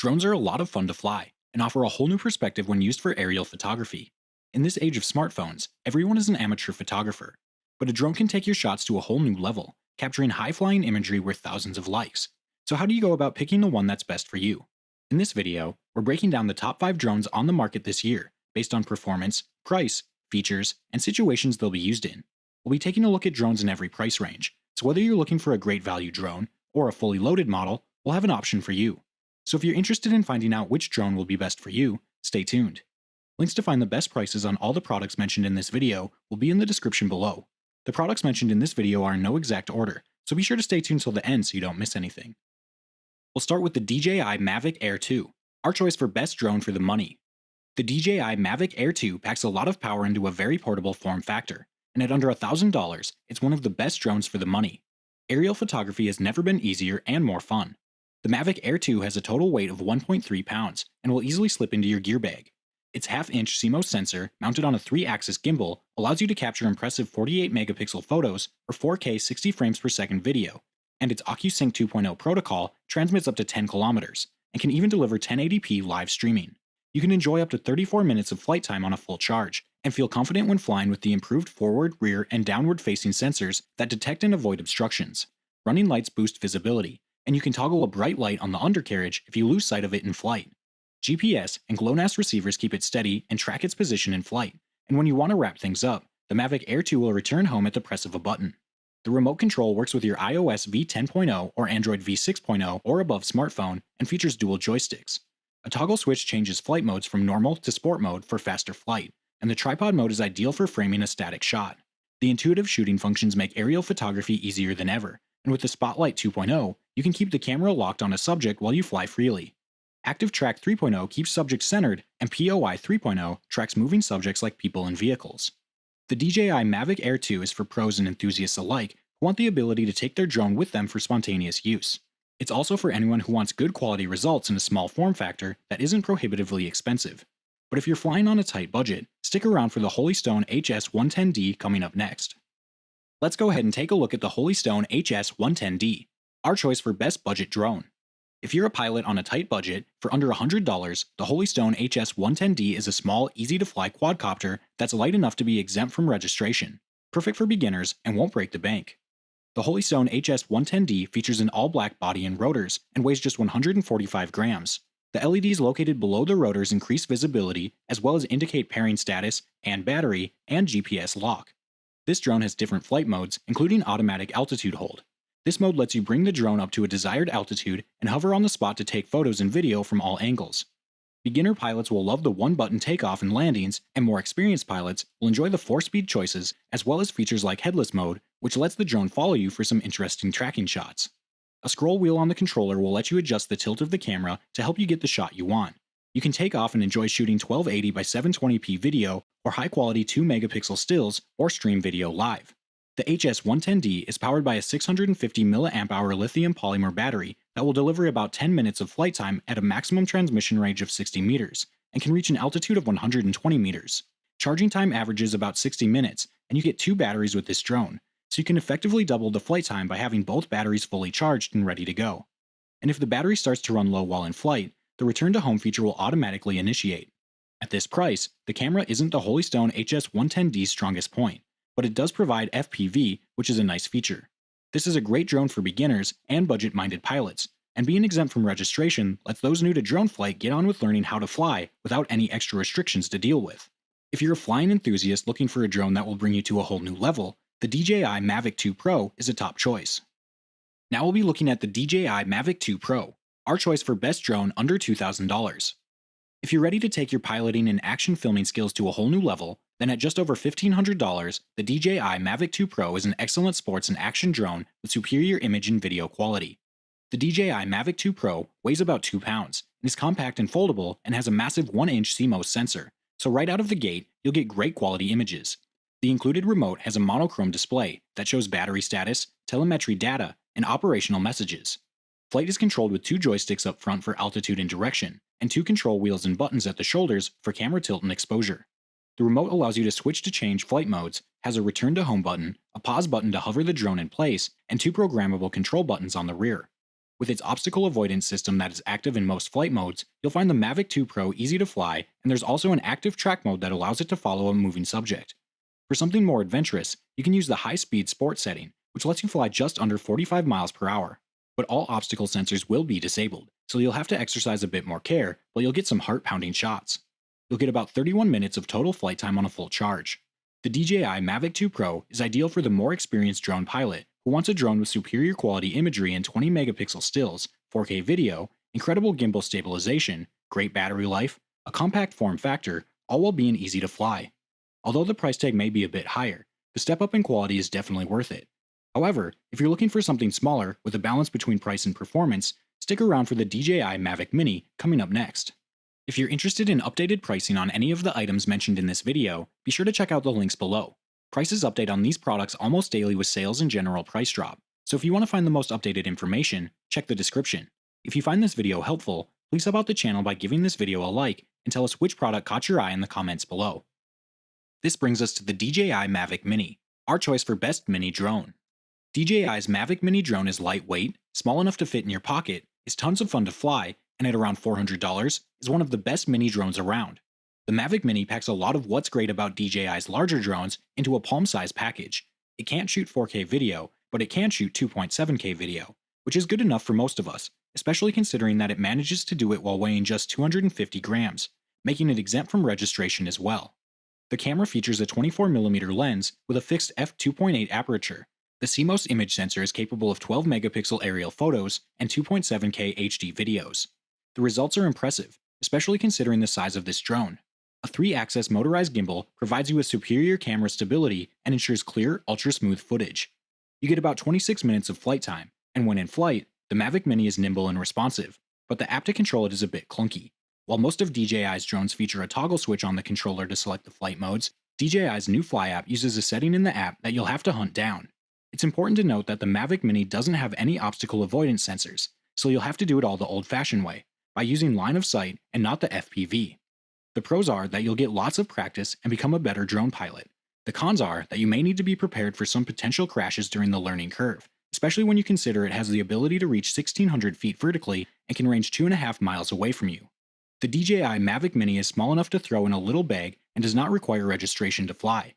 Drones are a lot of fun to fly and offer a whole new perspective when used for aerial photography. In this age of smartphones, everyone is an amateur photographer, but a drone can take your shots to a whole new level, capturing high-flying imagery worth thousands of likes. So how do you go about picking the one that's best for you? In this video, we're breaking down the top 5 drones on the market this year, based on performance, price, features, and situations they'll be used in. We'll be taking a look at drones in every price range, so whether you're looking for a great value drone or a fully loaded model, we'll have an option for you. So if you're interested in finding out which drone will be best for you, stay tuned. Links to find the best prices on all the products mentioned in this video will be in the description below. The products mentioned in this video are in no exact order, so be sure to stay tuned till the end so you don't miss anything. We'll start with the DJI Mavic Air 2, our choice for best drone for the money. The DJI Mavic Air 2 packs a lot of power into a very portable form factor, and at under $1,000, it's one of the best drones for the money. Aerial photography has never been easier and more fun. The Mavic Air 2 has a total weight of 1.3 pounds and will easily slip into your gear bag. Its half-inch CMOS sensor, mounted on a 3-axis gimbal, allows you to capture impressive 48-megapixel photos or 4K 60 frames per second video, and its OcuSync 2.0 protocol transmits up to 10 kilometers and can even deliver 1080p live streaming. You can enjoy up to 34 minutes of flight time on a full charge, and feel confident when flying with the improved forward, rear, and downward-facing sensors that detect and avoid obstructions. Running lights boost visibility, and you can toggle a bright light on the undercarriage if you lose sight of it in flight. GPS and GLONASS receivers keep it steady and track its position in flight, and when you want to wrap things up, the Mavic Air 2 will return home at the press of a button. The remote control works with your iOS v10.0 or Android v6.0 or above smartphone and features dual joysticks. A toggle switch changes flight modes from normal to sport mode for faster flight, and the tripod mode is ideal for framing a static shot. The intuitive shooting functions make aerial photography easier than ever, and with the Spotlight 2.0, you can keep the camera locked on a subject while you fly freely. Active Track 3.0 keeps subjects centered, and POI 3.0 tracks moving subjects like people and vehicles. The DJI Mavic Air 2 is for pros and enthusiasts alike who want the ability to take their drone with them for spontaneous use. It's also for anyone who wants good quality results in a small form factor that isn't prohibitively expensive. But if you're flying on a tight budget, stick around for the Holystone HS-110D coming up next. Let's go ahead and take a look at the Holystone HS-110D, our choice for best budget drone. If you're a pilot on a tight budget, for under $100, the Holystone HS-110D is a small, easy-to-fly quadcopter that's light enough to be exempt from registration, perfect for beginners, and won't break the bank. The Holystone HS-110D features an all-black body and rotors and weighs just 145 grams. The LEDs located below the rotors increase visibility as well as indicate pairing status and battery and GPS lock. This drone has different flight modes, including automatic altitude hold. This mode lets you bring the drone up to a desired altitude and hover on the spot to take photos and video from all angles. Beginner pilots will love the one-button takeoff and landings, and more experienced pilots will enjoy the 4-speed choices as well as features like headless mode, which lets the drone follow you for some interesting tracking shots. A scroll wheel on the controller will let you adjust the tilt of the camera to help you get the shot you want. You can take off and enjoy shooting 1280 by 720p video or high-quality 2-megapixel stills or stream video live. The HS-110D is powered by a 650 mAh lithium polymer battery that will deliver about 10 minutes of flight time at a maximum transmission range of 60 meters, and can reach an altitude of 120 meters. Charging time averages about 60 minutes, and you get 2 batteries with this drone, so you can effectively double the flight time by having both batteries fully charged and ready to go. And if the battery starts to run low while in flight, the return to home feature will automatically initiate. At this price, the camera isn't the Holystone HS-110D's strongest point, but it does provide FPV, which is a nice feature. This is a great drone for beginners and budget-minded pilots, and being exempt from registration lets those new to drone flight get on with learning how to fly without any extra restrictions to deal with. If you're a flying enthusiast looking for a drone that will bring you to a whole new level, the DJI Mavic 2 Pro is a top choice. Now we'll be looking at the DJI Mavic 2 Pro, our choice for best drone under $2,000. If you're ready to take your piloting and action filming skills to a whole new level, then at just over $1,500, the DJI Mavic 2 Pro is an excellent sports and action drone with superior image and video quality. The DJI Mavic 2 Pro weighs about 2 pounds, and is compact and foldable and has a massive 1-inch CMOS sensor, so right out of the gate, you'll get great quality images. The included remote has a monochrome display that shows battery status, telemetry data, and operational messages. Flight is controlled with 2 joysticks up front for altitude and direction, and 2 control wheels and buttons at the shoulders for camera tilt and exposure. The remote allows you to switch to change flight modes, has a return to home button, a pause button to hover the drone in place, and 2 programmable control buttons on the rear. With its obstacle avoidance system that is active in most flight modes, you'll find the Mavic 2 Pro easy to fly, and there's also an active track mode that allows it to follow a moving subject. For something more adventurous, you can use the high-speed sport setting, which lets you fly just under 45 miles per hour. But all obstacle sensors will be disabled, so you'll have to exercise a bit more care, but you'll get some heart-pounding shots. You'll get about 31 minutes of total flight time on a full charge. The DJI Mavic 2 Pro is ideal for the more experienced drone pilot who wants a drone with superior quality imagery and 20 megapixel stills, 4K video, incredible gimbal stabilization, great battery life, a compact form factor, all while being easy to fly. Although the price tag may be a bit higher, the step up in quality is definitely worth it. However, if you're looking for something smaller with a balance between price and performance, stick around for the DJI Mavic Mini coming up next. If you're interested in updated pricing on any of the items mentioned in this video, be sure to check out the links below. Prices update on these products almost daily with sales and general price drop, so if you want to find the most updated information, check the description. If you find this video helpful, please help out the channel by giving this video a like and tell us which product caught your eye in the comments below. This brings us to the DJI Mavic Mini, our choice for best mini drone. DJI's Mavic Mini drone is lightweight, small enough to fit in your pocket, is tons of fun to fly, and at around $400, is one of the best mini drones around. The Mavic Mini packs a lot of what's great about DJI's larger drones into a palm-sized package. It can't shoot 4K video, but it can shoot 2.7K video, which is good enough for most of us, especially considering that it manages to do it while weighing just 250 grams, making it exempt from registration as well. The camera features a 24mm lens with a fixed f2.8 aperture. The CMOS image sensor is capable of 12 megapixel aerial photos and 2.7K HD videos. The results are impressive, especially considering the size of this drone. A 3-axis motorized gimbal provides you with superior camera stability and ensures clear, ultra-smooth footage. You get about 26 minutes of flight time, and when in flight, the Mavic Mini is nimble and responsive, but the app to control it is a bit clunky. While most of DJI's drones feature a toggle switch on the controller to select the flight modes, DJI's new Fly app uses a setting in the app that you'll have to hunt down. It's important to note that the Mavic Mini doesn't have any obstacle avoidance sensors, so you'll have to do it all the old-fashioned way, by using line of sight and not the FPV. The pros are that you'll get lots of practice and become a better drone pilot. The cons are that you may need to be prepared for some potential crashes during the learning curve, especially when you consider it has the ability to reach 1,600 feet vertically and can range 2.5 miles away from you. The DJI Mavic Mini is small enough to throw in a little bag and does not require registration to fly.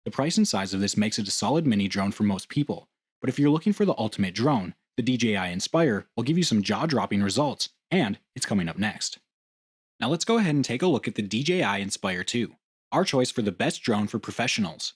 The price and size of this makes it a solid mini drone for most people, but if you're looking for the ultimate drone, the DJI Inspire will give you some jaw-dropping results, and it's coming up next. Now let's go ahead and take a look at the DJI Inspire 2, our choice for the best drone for professionals.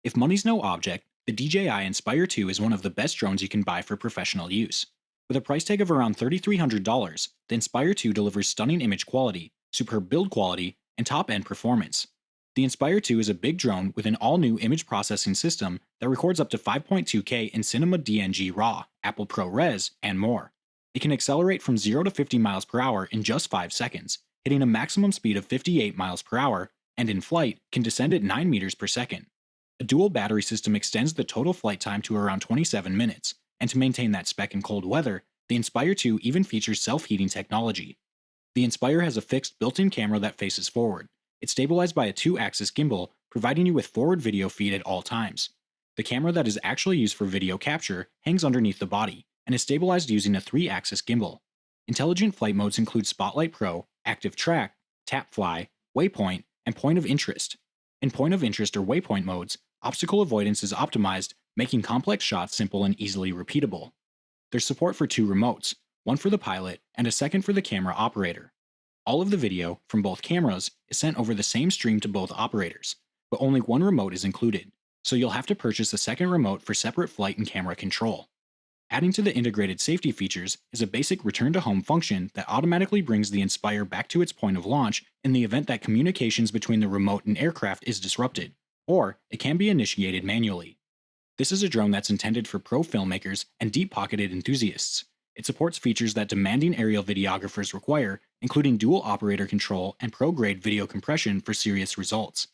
If money's no object, the DJI Inspire 2 is one of the best drones you can buy for professional use. With a price tag of around $3,300, the Inspire 2 delivers stunning image quality, superb build quality, and top-end performance. The Inspire 2 is a big drone with an all-new image processing system that records up to 5.2K in Cinema DNG RAW, Apple ProRes, and more. It can accelerate from 0 to 50 miles per hour in just 5 seconds, hitting a maximum speed of 58 miles per hour, and in flight can descend at 9 meters per second. A dual battery system extends the total flight time to around 27 minutes, and to maintain that spec in cold weather, the Inspire 2 even features self-heating technology. The Inspire has a fixed built-in camera that faces forward. It's stabilized by a 2-axis gimbal, providing you with forward video feed at all times. The camera that is actually used for video capture hangs underneath the body, and is stabilized using a 3-axis gimbal. Intelligent flight modes include Spotlight Pro, Active Track, Tap Fly, Waypoint, and Point of Interest. In Point of Interest or Waypoint modes, obstacle avoidance is optimized, making complex shots simple and easily repeatable. There's support for 2 remotes, one for the pilot and a second for the camera operator. All of the video, from both cameras, is sent over the same stream to both operators, but only one remote is included, so you'll have to purchase a second remote for separate flight and camera control. Adding to the integrated safety features is a basic return-to-home function that automatically brings the Inspire back to its point of launch in the event that communications between the remote and aircraft is disrupted, or it can be initiated manually. This is a drone that's intended for pro filmmakers and deep-pocketed enthusiasts. It supports features that demanding aerial videographers require, including dual operator control and pro-grade video compression for serious results.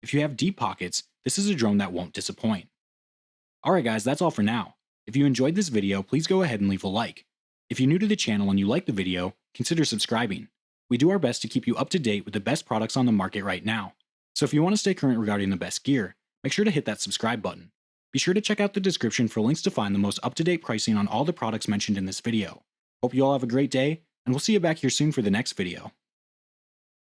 If you have deep pockets, this is a drone that won't disappoint. Alright guys, that's all for now. If you enjoyed this video, please go ahead and leave a like. If you're new to the channel and you like the video, consider subscribing. We do our best to keep you up to date with the best products on the market right now. So if you want to stay current regarding the best gear, make sure to hit that subscribe button. Be sure to check out the description for links to find the most up-to-date pricing on all the products mentioned in this video. Hope you all have a great day, and we'll see you back here soon for the next video.